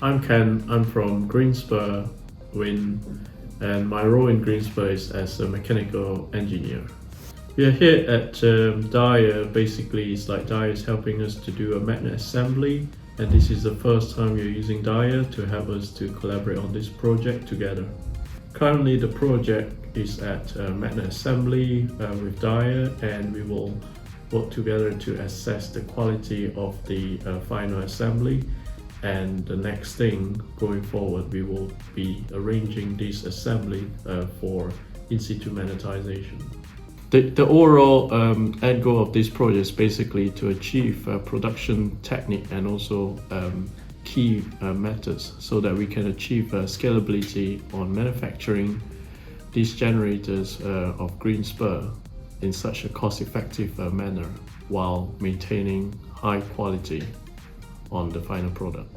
I'm Ken, I'm from GreenSpur Wind, and my role in GreenSpur is as a mechanical engineer. We are here at Dyer. Basically, it's like Dyer is helping us to do a magnet assembly, and this is the first time we are using Dyer to help us to collaborate on this project together. Currently, the project is at magnet assembly with Dyer, and we will work together to assess the quality of the final assembly. And the next thing going forward, we will be arranging this assembly for in-situ magnetization. The overall end goal of this project is basically to achieve production technique and also key methods so that we can achieve scalability on manufacturing these generators of GreenSpur in such a cost-effective manner while maintaining high quality on the final product.